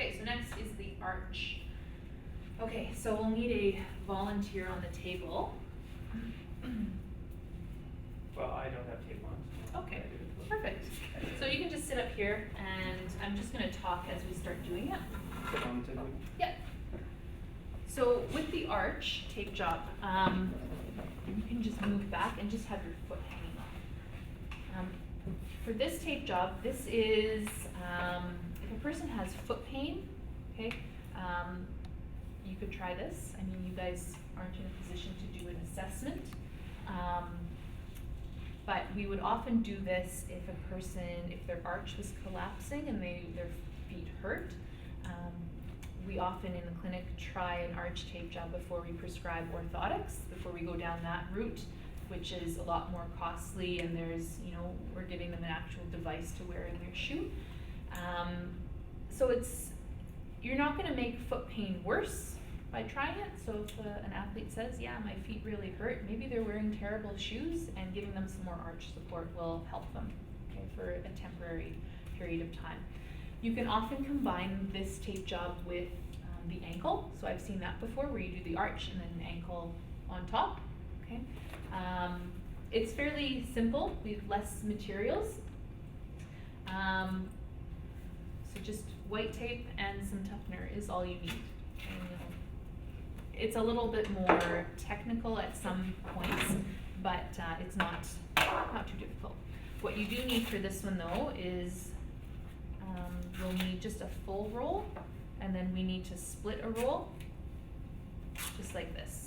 Okay, so next is the arch. Okay, so we'll need a volunteer on the table. Well, I don't have tape on. So Okay, I do it. perfect. So you can just sit up here and I'm just gonna talk as we start doing it. Sit on the table. Yep. So with the arch tape job, you can just move back and just have your foot hanging on. For this tape job, this is, if a person has foot pain, okay, you could try this. I mean, you guys aren't in a position to do an assessment. But we would often do this if a person, if their arch was collapsing and their feet hurt. We often in the clinic try an arch tape job before we prescribe orthotics, before we go down that route, which is a lot more costly, and there's, we're giving them an actual device to wear in their shoe. So you're not gonna make foot pain worse by trying it. So if an athlete says, yeah, my feet really hurt, maybe they're wearing terrible shoes, and giving them some more arch support will help them, okay, for a temporary period of time. You can often combine this tape job with the ankle. So I've seen that before, where you do the arch and then the ankle on top, okay? It's fairly simple, we have less materials. So just white tape and some toughener is all you need. It's a little bit more technical at some points, but it's not too difficult. What you do need for this one though is you'll need just a full roll, and then we need to split a roll, just like this.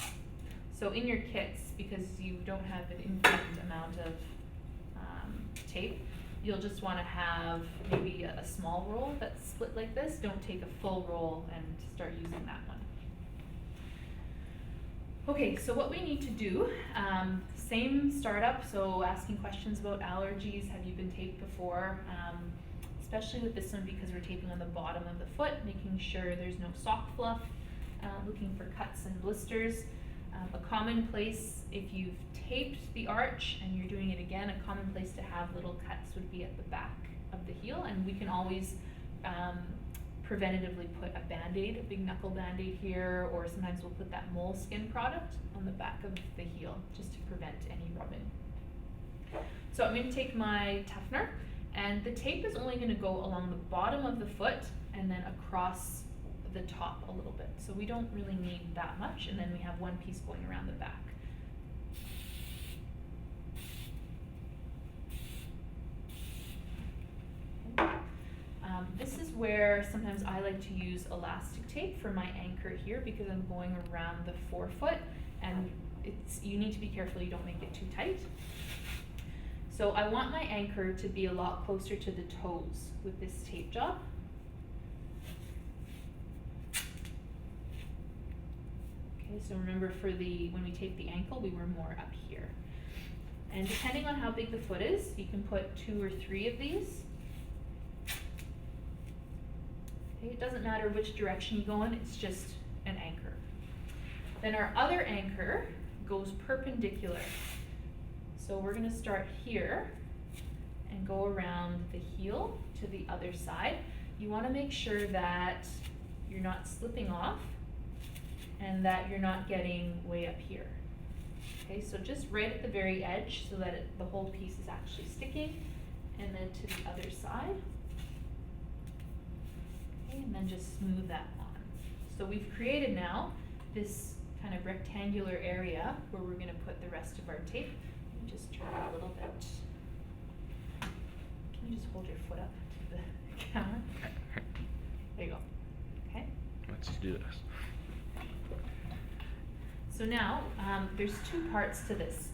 So in your kits, because you don't have an infinite amount of tape, you'll just want to have maybe a small roll that's split like this. Don't take a full roll and start using that one. Okay, so what we need to do, same startup, so asking questions about allergies, have you been taped before? Especially with this one because we're taping on the bottom of the foot, making sure there's no sock fluff, looking for cuts and blisters. A common place, if you've taped the arch and you're doing it again, a common place to have little cuts would be at the back of the heel, and we can always preventatively put a Band-Aid, a big knuckle Band-Aid here, or sometimes we'll put that moleskin product on the back of the heel just to prevent any rubbing. So I'm going to take my toughener, and the tape is only going to go along the bottom of the foot and then across the top a little bit. So we don't really need that much, and then we have one piece going around the back. This is where sometimes I like to use elastic tape for my anchor here because I'm going around the forefoot, and you need to be careful you don't make it too tight. So I want my anchor to be a lot closer to the toes with this tape job. Okay, so remember when we tape the ankle, we were more up here. And depending on how big the foot is, you can put 2 or 3 of these. Okay, it doesn't matter which direction you go in, it's just an anchor. Then our other anchor goes perpendicular. So we're going to start here and go around the heel to the other side. You want to make sure that you're not slipping off and that you're not getting way up here. Okay, so just right at the very edge so that the whole piece is actually sticking, and then to the other side. Okay, and then just smooth that on. So we've created now this kind of rectangular area where we're going to put the rest of our tape. Just turn it a little bit. Can you just hold your foot up to the camera? There you go. Okay. Let's do this. So now there's 2 parts to this.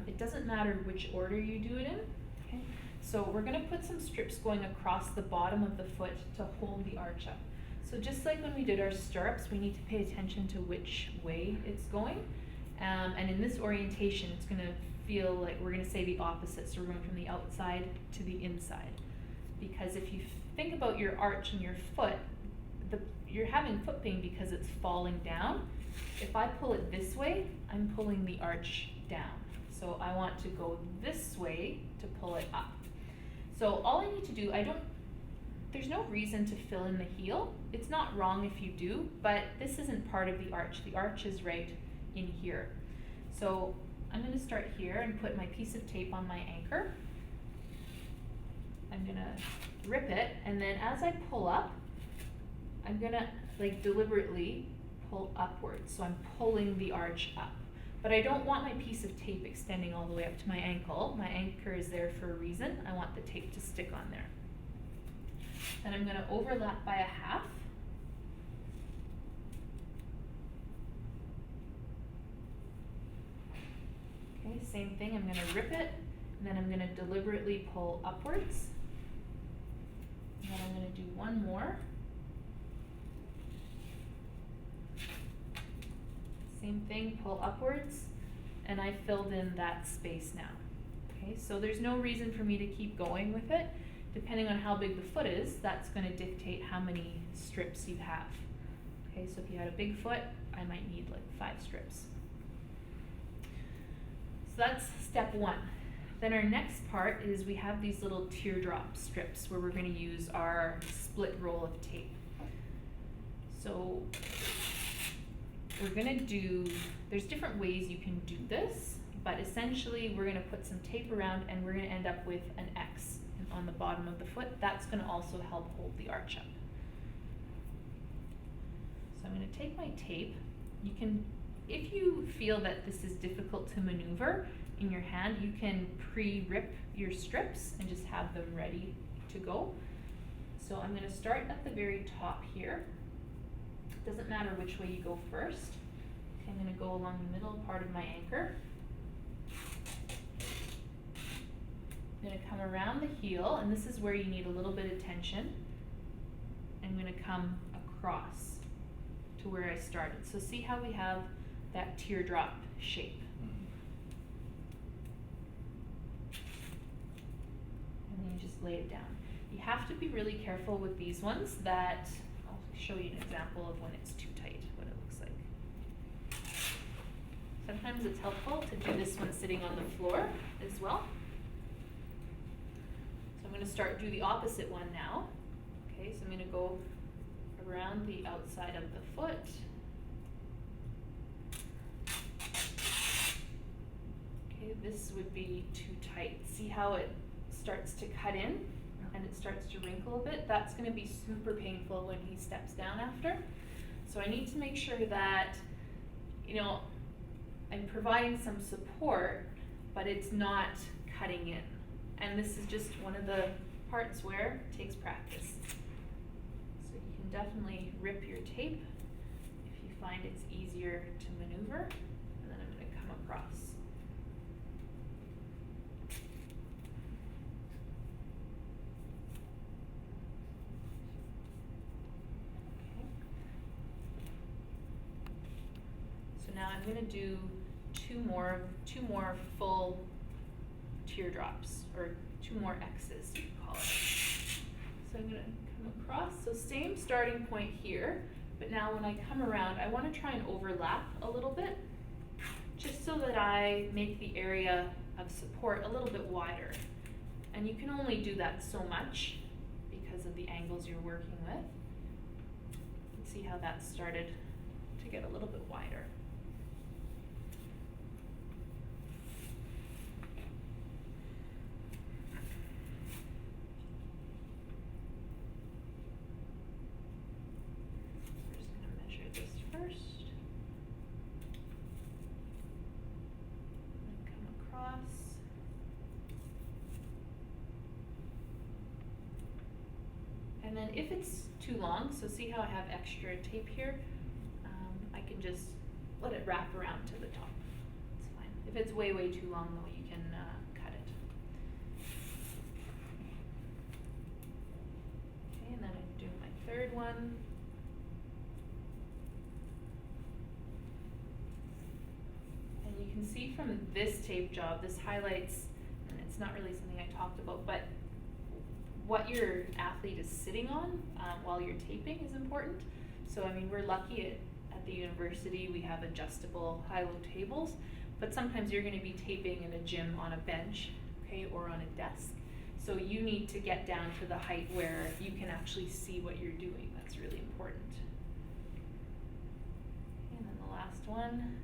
It doesn't matter which order you do it in. Okay. So we're going to put some strips going across the bottom of the foot to hold the arch up. So just like when we did our stirrups, we need to pay attention to which way it's going. And in this orientation, it's going to feel like we're going to say the opposite. So we're going from the outside to the inside. Because if you think about your arch and your foot, you're having foot pain because it's falling down. If I pull it this way, I'm pulling the arch down. So I want to go this way to pull it up. So all I need to do, there's no reason to fill in the heel. It's not wrong if you do, but this isn't part of the arch. The arch is right in here. So I'm gonna start here and put my piece of tape on my anchor. I'm gonna rip it, and then as I pull up, I'm gonna like deliberately pull upwards. So I'm pulling the arch up. But I don't want my piece of tape extending all the way up to my ankle. My anchor is there for a reason. I want the tape to stick on there. And I'm gonna overlap by a half. Okay, same thing, I'm gonna rip it, and then I'm gonna deliberately pull upwards. And then I'm gonna do one more. Same thing, pull upwards, and I filled in that space now. Okay, so there's no reason for me to keep going with it. Depending on how big the foot is, that's gonna dictate how many strips you have. Okay, so if you had a big foot, I might need like 5 strips. So that's step 1. Then our next part is we have these little teardrop strips where we're gonna use our split roll of tape. So we're gonna do, there's different ways you can do this, but essentially we're gonna put some tape around and we're gonna end up with an X on the bottom of the foot. That's gonna also help hold the arch up. So I'm gonna take my tape. You can, if you feel that this is difficult to maneuver in your hand, you can pre-rip your strips and just have them ready to go. So I'm gonna start at the very top here. Doesn't matter which way you go first. Okay, I'm gonna go along the middle part of my anchor. I'm gonna come around the heel, and this is where you need a little bit of tension. I'm gonna come across to where I started. So see how we have that teardrop shape. And then you just lay it down. You have to be really careful with these ones that, I'll show you an example of when it's too tight, what it looks like. Sometimes it's helpful to do this one sitting on the floor as well. So I'm gonna start, do the opposite one now. Okay, so I'm gonna go around the outside of the foot. Okay, this would be too tight. See how it starts to cut in and it starts to wrinkle a bit? That's gonna be super painful when he steps down after. So I need to make sure that, you know, I'm providing some support, but it's not cutting in. And this is just one of the parts where it takes practice. So you can definitely rip your tape if you find it's easier to maneuver. And then I'm gonna come across. So now I'm gonna do two more full teardrops, or 2 more X's, you could call it. So I'm gonna come across, so same starting point here, but now when I come around, I wanna try and overlap a little bit, just so that I make the area of support a little bit wider. And you can only do that so much because of the angles you're working with. You can see how that started to get a little bit wider. First, and come across, and then if it's too long, so see how I have extra tape here, I can just let it wrap around to the top. It's fine. If it's way too long though, you can cut it. Okay, and then I'm doing my 3rd one. You can see from this tape job, this highlights, and it's not really something I talked about, but what your athlete is sitting on while you're taping is important. So I mean, we're lucky at the university we have adjustable high-low tables, but sometimes you're gonna be taping in a gym on a bench, okay, or on a desk. So you need to get down to the height where you can actually see what you're doing. That's really important. And then the last one.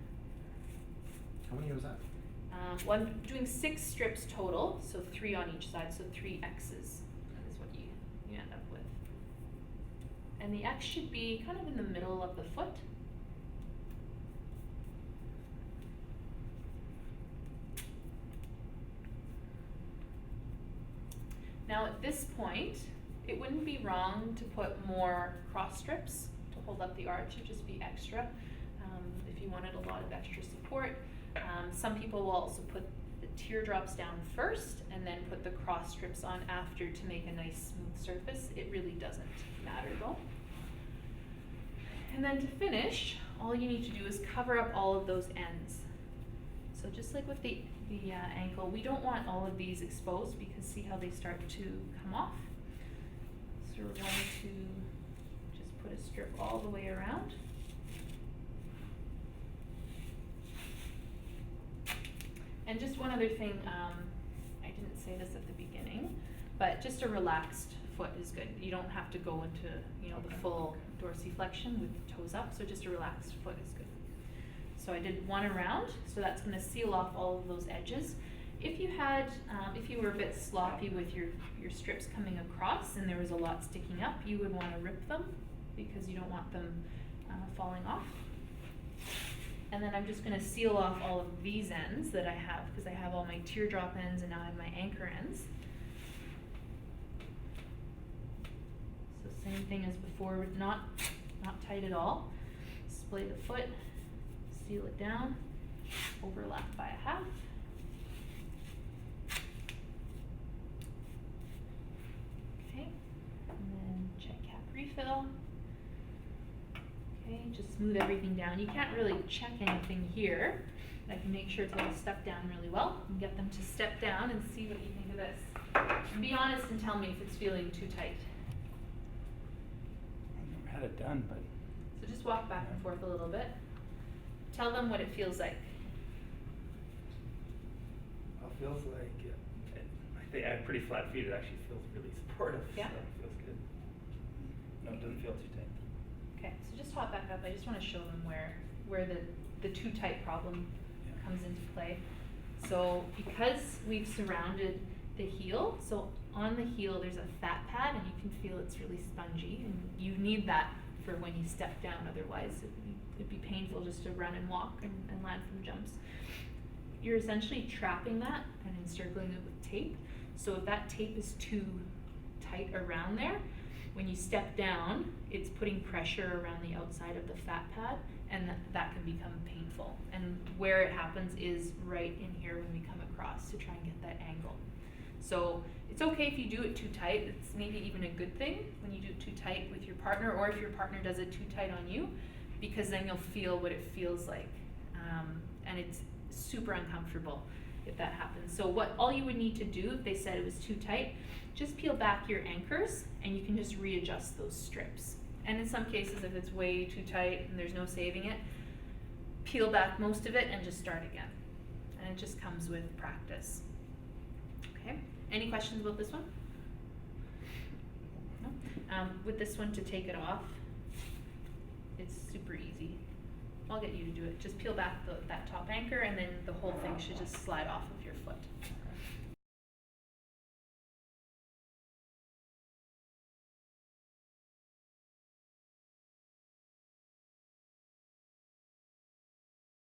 How many was that? Well, I'm doing 6 strips total, so 3 on each side, so 3 X's is what you end up with. And the X should be kind of in the middle of the foot. Now at this point, it wouldn't be wrong to put more cross strips to hold up the arch. It would just be extra if you wanted a lot of extra support. Some people will also put the teardrops down first and then put the cross strips on after to make a nice smooth surface. It really doesn't matter though. And then to finish, all you need to do is cover up all of those ends. So just like with the ankle, we don't want all of these exposed because see how they start to come off? So we're going to just put a strip all the way around. And just one other thing, I didn't say this at the beginning, but just a relaxed foot is good. You don't have to go into, the full dorsiflexion with toes up, so just a relaxed foot is good. So I did 1 around, so that's going to seal off all of those edges. If you had, if you were a bit sloppy with your strips coming across and there was a lot sticking up, you would want to rip them because you don't want them falling off. And then I'm just going to seal off all of these ends that I have because I have all my teardrop ends and now I have my anchor ends. So same thing as before, not tight at all. Splay the foot, seal it down, overlap by a half. Okay, and then check cap refill. Okay, just smooth everything down. You can't really check anything here. I can make sure it's all stuck down really well and get them to step down and see what you think of this. And be honest and tell me if it's feeling too tight. I've never had it done, but. So just walk back and forth a little bit. Tell them what it feels like. Well, it feels like, I think I have pretty flat feet, it actually feels really supportive, Yeah? so it feels good. No, it doesn't feel too tight. Okay, so just hop back up. I just want to show them where the too tight problem comes into play. So because we've surrounded the heel, so on the heel there's a fat pad and you can feel it's really spongy and you need that for when you step down, otherwise it'd be painful just to run and walk and land from jumps. You're essentially trapping that and encircling it with tape. So if that tape is too tight around there, when you step down, it's putting pressure around the outside of the fat pad and that can become painful. And where it happens is right in here when we come across to try and get that angle. So it's okay if you do it too tight. It's maybe even a good thing when you do it too tight with your partner or if your partner does it too tight on you, because then you'll feel what it feels like. And it's super uncomfortable if that happens. So all you would need to do if they said it was too tight, just peel back your anchors and you can just readjust those strips. And in some cases, if it's way too tight and there's no saving it, peel back most of it and just start again. And it just comes with practice. Okay, any questions about this one? No? With this one, to take it off, it's super easy. I'll get you to do it. Just peel back that top anchor and then the whole thing should just slide off of your foot.